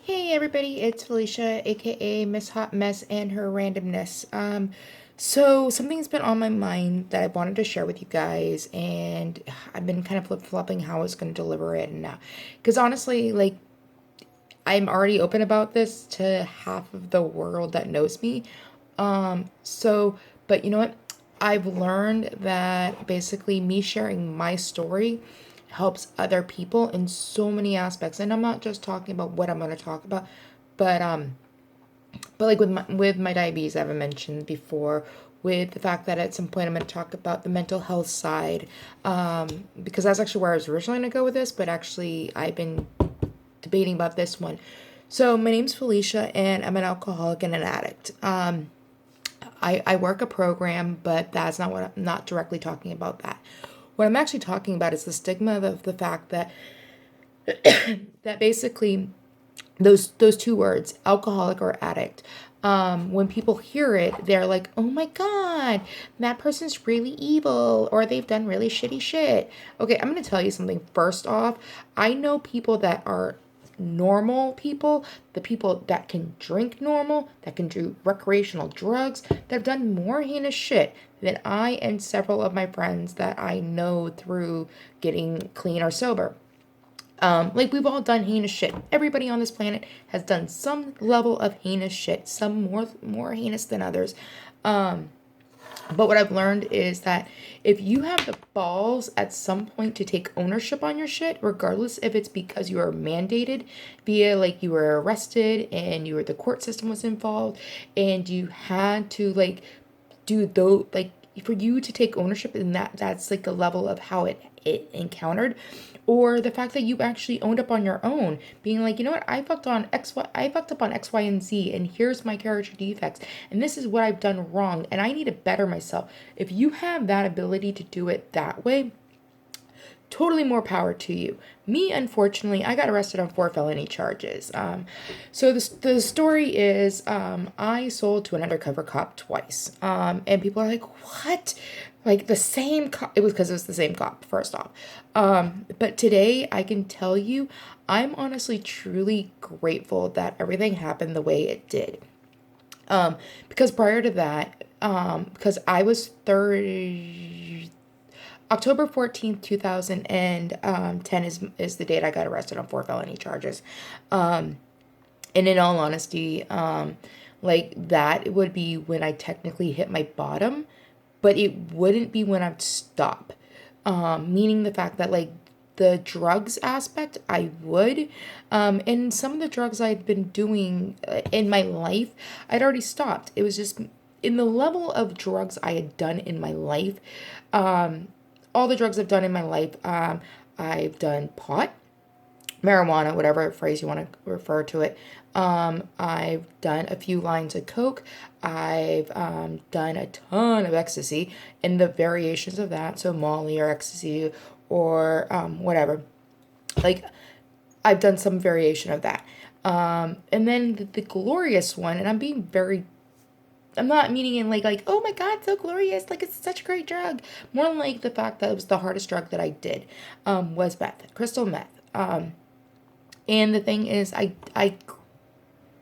Hey everybody, it's Felicia, aka Miss Hotmess and her randomness. So something's been on my mind that I wanted to share with you guys, and I've been kind of flip-flopping how I was going to deliver it, and now, because honestly, like I'm already open about this to half of the world that knows me. But you know what? I've learned that basically me sharing my story helps other people in so many aspects. And I'm not just talking about what I'm going to talk about, but like with my diabetes, I haven't mentioned before, with the fact that at some point I'm going to talk about the mental health side, because that's actually where I was originally going to go with this, but actually I've been debating about this one. So my name's Felicia, and I'm an alcoholic and an addict. I work a program, but that's not what I'm not directly talking about that. What I'm actually talking about is the stigma of the fact that that basically those two words, alcoholic or addict, when people hear it, they're like, oh my God, that person's really evil or they've done really shitty shit. Okay, I'm going to tell you something first off. I know people that are normal people, the people that can drink normal, that can do recreational drugs, that have done more heinous shit than I and several of my friends that I know through getting clean or sober. Like we've all done heinous shit. Everybody on this planet has done some level of heinous shit. Some more heinous than others. But what I've learned is that if you have the balls at some point to take ownership on your shit, regardless if it's because you are mandated via like you were arrested and you were the court system was involved and you had to like do those like for you to take ownership, and that's like the level of how it encountered, or the fact that you actually owned up on your own, being like, you know what, I fucked up on X, Y, and Z, and here's my character defects, and this is what I've done wrong, and I need to better myself. If you have that ability to do it that way, totally more power to you. Me, unfortunately, I got arrested on 4 felony charges. So the story is, I sold to an undercover cop twice. And people are like, what? Like the same cop? It was because it was the same cop, first off. But today I can tell you, I'm honestly truly grateful that everything happened the way it did. Because prior to that, because I was 30, October 14th, 2010 is the date I got arrested on 4 felony charges. And in all honesty, like that would be when I technically hit my bottom, but it wouldn't be when I'd stop. Meaning the fact that like the drugs aspect, I would. And some of the drugs I'd been doing in my life, I'd already stopped. It was just in the level of drugs I had done in my life. All the drugs I've done in my life, I've done pot, marijuana, whatever phrase you want to refer to it. I've done a few lines of coke. I've done a ton of ecstasy and the variations of that. So Molly or ecstasy or whatever. Like I've done some variation of that. And then the glorious one, and I'm not meaning in like oh my God, so glorious, like it's such a great drug. More like the fact that it was the hardest drug that I did, was meth, crystal meth. And the thing is, I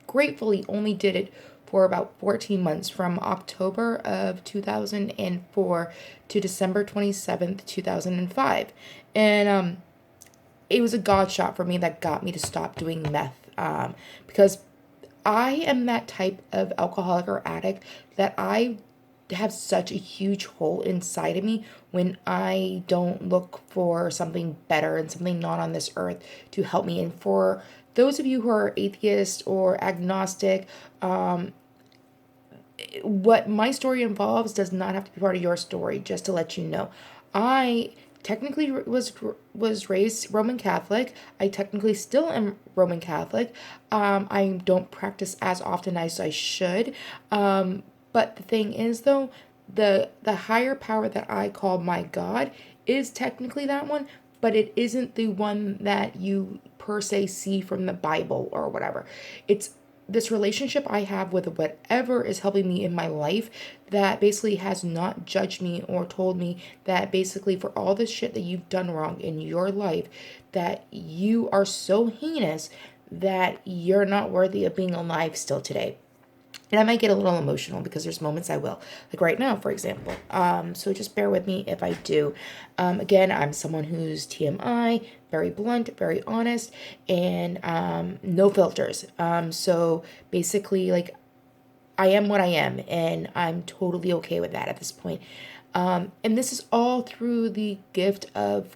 gratefully only did it for about 14 months, from October of 2004 to December 27th, 2005. And it was a God shot for me that got me to stop doing meth, because I am that type of alcoholic or addict that I have such a huge hole inside of me when I don't look for something better and something not on this earth to help me. And for those of you who are atheist or agnostic, what my story involves does not have to be part of your story, just to let you know. I technically was raised Roman Catholic. I technically still am Roman Catholic. I don't practice as often as I should. But the thing is though, the higher power that I call my God is technically that one, but it isn't the one that you per se see from the Bible or whatever. It's this relationship I have with whatever is helping me in my life, that basically has not judged me or told me that basically for all this shit that you've done wrong in your life, that you are so heinous that you're not worthy of being alive still today. And I might get a little emotional because there's moments I will, like right now, for example. So just bear with me if I do. Again, I'm someone who's TMI, very blunt, very honest, and no filters. So basically, like, I am what I am, and I'm totally okay with that at this point. And this is all through the gift of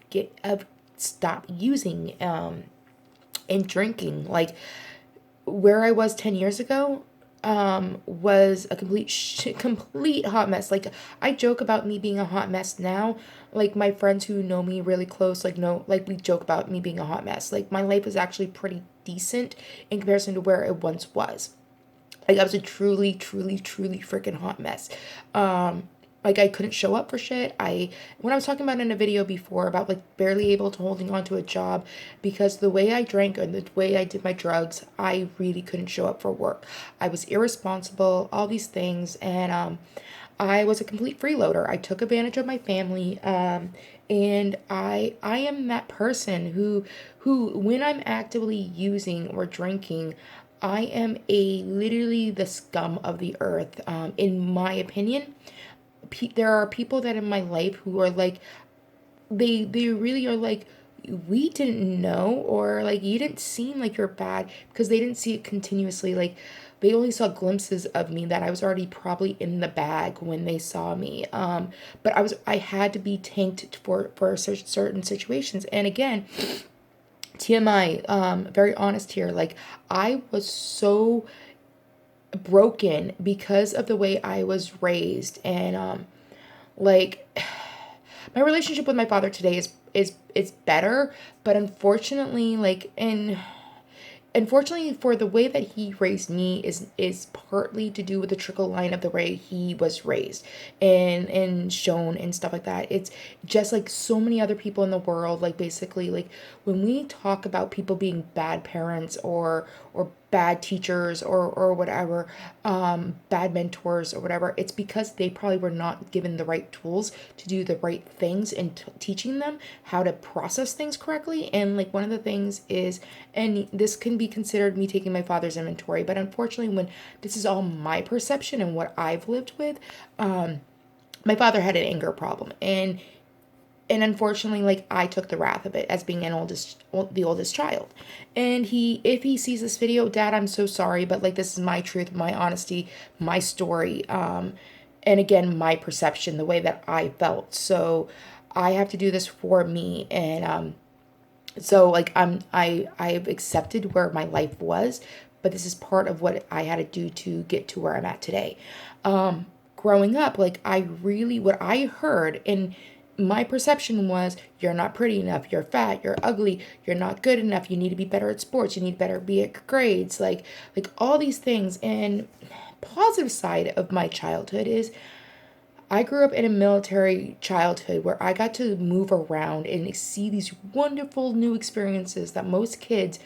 stop using and drinking. Like, where I was 10 years ago was a complete hot mess. Like, I joke about me being a hot mess now. Like, my friends who know me really close, like, know, like, we joke about me being a hot mess. Like, my life is actually pretty decent in comparison to where it once was. Like, I was a truly, truly, truly freaking hot mess. Like, I couldn't show up for shit. When I was talking about in a video before about, like, barely able to holding on to a job because the way I drank and the way I did my drugs, I really couldn't show up for work. I was irresponsible, all these things, and I was a complete freeloader. I took advantage of my family, and I am that person who when I'm actively using or drinking, I am a literally the scum of the earth. In my opinion, there are people that in my life who are like, they really are like, we didn't know, or like, you didn't seem like you're bad, because they didn't see it continuously. Like, they only saw glimpses of me that I was already probably in the bag when they saw me. But I had to be tanked for certain situations. And again, TMI, very honest here. Like, I was so broken because of the way I was raised, and like, my relationship with my father today is better, but unfortunately, like, and unfortunately for the way that he raised me is partly to do with the trickle line of the way he was raised and shown and stuff like that. It's just like so many other people in the world. Like, basically, like, when we talk about people being bad parents or bad teachers or whatever, bad mentors or whatever, it's because they probably were not given the right tools to do the right things and teaching them how to process things correctly. And like, one of the things is, and this can be considered me taking my father's inventory, but unfortunately, when this is all my perception and what I've lived with, my father had an anger problem, and unfortunately, like, I took the wrath of it as being the oldest child. And if he sees this video, Dad, I'm so sorry, but like, this is my truth, my honesty, my story, and again, my perception, the way that I felt. So I have to do this for me, and so like, I've accepted where my life was, but this is part of what I had to do to get to where I'm at today. Growing up, like, what I heard in my perception was, you're not pretty enough, you're fat, you're ugly, you're not good enough, you need to be better at sports, you need better be at grades, like all these things. And positive side of my childhood is, I grew up in a military childhood where I got to move around and see these wonderful new experiences that most kids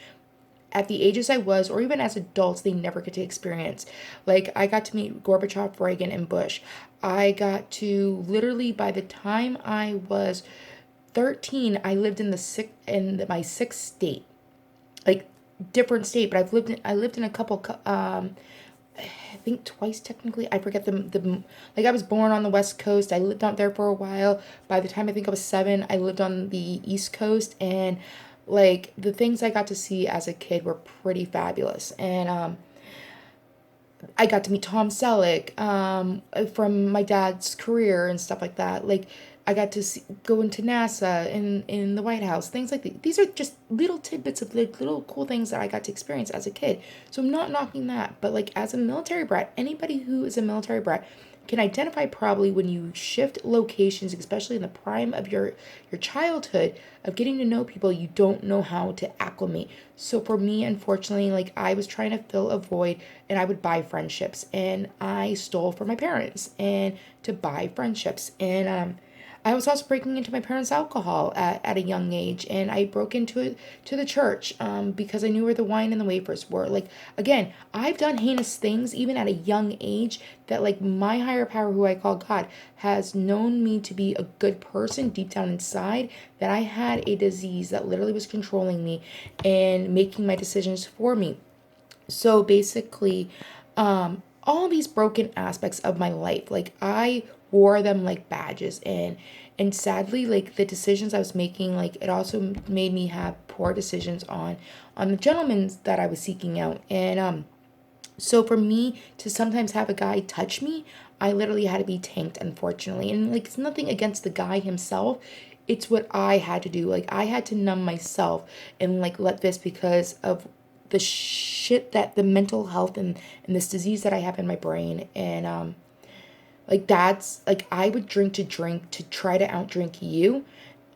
at the ages I was, or even as adults, they never get to experience. Like, I got to meet Gorbachev, Reagan, and Bush. I got to literally, by the time I was 13, I lived in my sixth state, like, different state. But I lived in a couple. I think twice technically. I forget the like, I was born on the West Coast. I lived out there for a while. By the time I think I was 7, I lived on the East Coast, and like, the things I got to see as a kid were pretty fabulous. And I got to meet Tom Selleck from my dad's career and stuff like that. Like, I got to go into NASA in the White House, things like that. These are just little tidbits of little cool things that I got to experience as a kid. So I'm not knocking that, but like, as a military brat, anybody who is a military brat can identify probably when you shift locations, especially in the prime of your childhood, of getting to know people, you don't know how to acclimate. So for me, unfortunately, like, I was trying to fill a void, and I would buy friendships, and I stole from my parents and to buy friendships. And I was also breaking into my parents' alcohol at a young age, and I broke into it to the church because I knew where the wine and the wafers were. Like, again, I've done heinous things even at a young age that, like, my higher power, who I call God, has known me to be a good person deep down inside, that I had a disease that literally was controlling me and making my decisions for me. So basically, all these broken aspects of my life, like, I wore them like badges, and sadly, like, the decisions I was making, like, it also made me have poor decisions on the gentlemen that I was seeking out. And so for me to sometimes have a guy touch me, I literally had to be tanked, unfortunately. And, like, it's nothing against the guy himself. It's what I had to do. Like, I had to numb myself and, like, let this, because of the shit that the mental health and this disease that I have in my brain. And like, that's like, I would drink to try to outdrink you.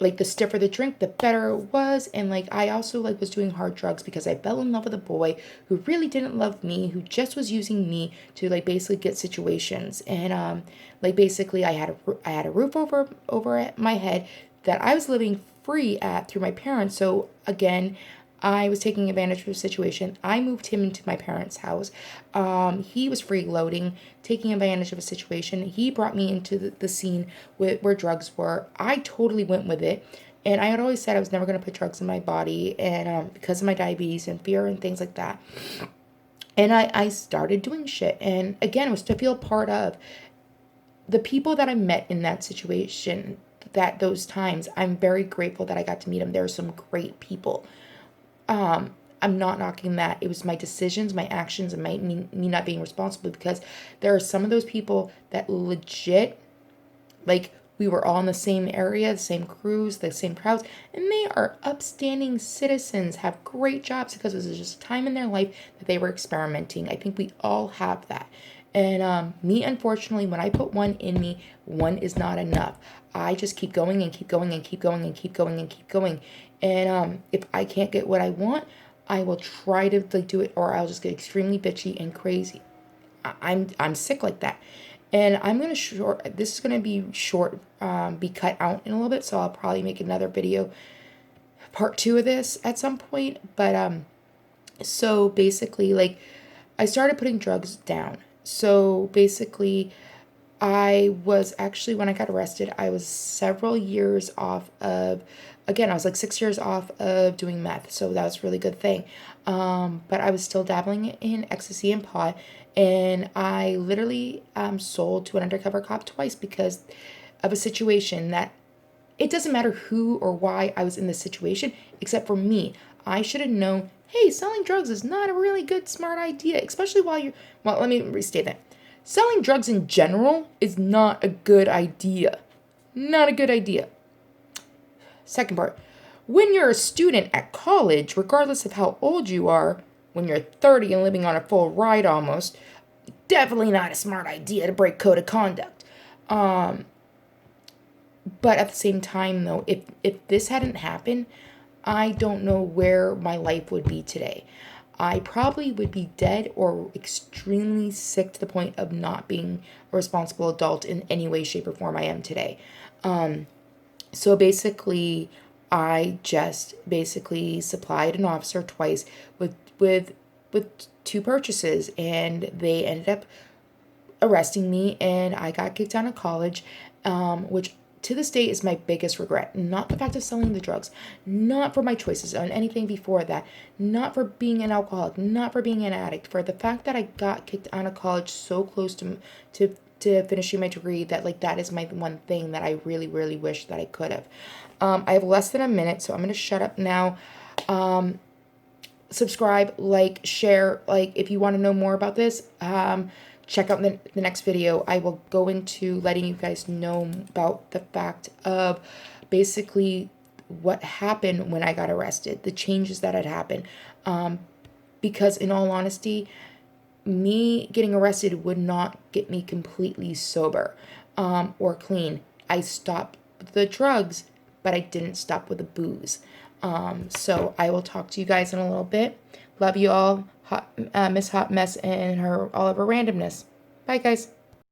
Like, the stiffer the drink, the better it was. And, like, I also, like, was doing hard drugs because I fell in love with a boy who really didn't love me, who just was using me to, like, basically get situations. And like, basically, I had a roof over my head that I was living free at through my parents. So again, I was taking advantage of the situation. I moved him into my parents' house. He was freeloading, taking advantage of a situation. He brought me into the scene where drugs were. I totally went with it. And I had always said I was never going to put drugs in my body, and because of my diabetes and fear and things like that. And I started doing shit. And again, it was to feel part of the people that I met in that situation, that those times. I'm very grateful that I got to meet them. There are some great people. I'm not knocking that. It was my decisions, my actions, and me not being responsible, because there are some of those people that legit, like, we were all in the same area, the same crews, the same crowds, and they are upstanding citizens, have great jobs, because this is just a time in their life that they were experimenting. I think we all have that. And me, unfortunately, when I put one in me, one is not enough. I just keep going and keep going and keep going and keep going and keep going. And if I can't get what I want, I will try to, like, do it, or I'll just get extremely bitchy and crazy. I'm sick like that. And I'm gonna this is gonna be short, be cut out in a little bit, so I'll probably make another video, part 2 of this at some point. But so basically, like, I started putting drugs down. So basically, I was actually, when I got arrested, I was several years off of, again, I was like 6 years off of doing meth. So that was a really good thing. But I was still dabbling in ecstasy and pot. And I literally sold to an undercover cop twice because of a situation that, it doesn't matter who or why I was in this situation, except for me. I should have known, hey, selling drugs is not a really good, smart idea, especially while you're, well, let me restate that. Selling drugs in general is not a good idea. Not a good idea. Second part. When you're a student at college, regardless of how old you are, when you're 30 and living on a full ride almost, definitely not a smart idea to break code of conduct. But at the same time, though, if this hadn't happened, I don't know where my life would be today. I probably would be dead or extremely sick to the point of not being a responsible adult in any way, shape, or form I am today. So basically, I just basically supplied an officer twice with 2 purchases, and they ended up arresting me, and I got kicked out of college, which to this day is my biggest regret. Not the fact of selling the drugs, not for my choices on anything before that, not for being an alcoholic, not for being an addict, for the fact that I got kicked out of college so close to finishing my degree, that, like, that is my one thing that I really, really wish that I could have. I have less than a minute, so I'm going to shut up now. Subscribe, like, share, like, if you want to know more about this, check out the next video. I will go into letting you guys know about the fact of basically what happened when I got arrested, the changes that had happened. Because in all honesty, me getting arrested would not get me completely sober or clean. I stopped the drugs, but I didn't stop with the booze. So I will talk to you guys in a little bit. Love you all. Miss Hotmess and all of her randomness. Bye, guys.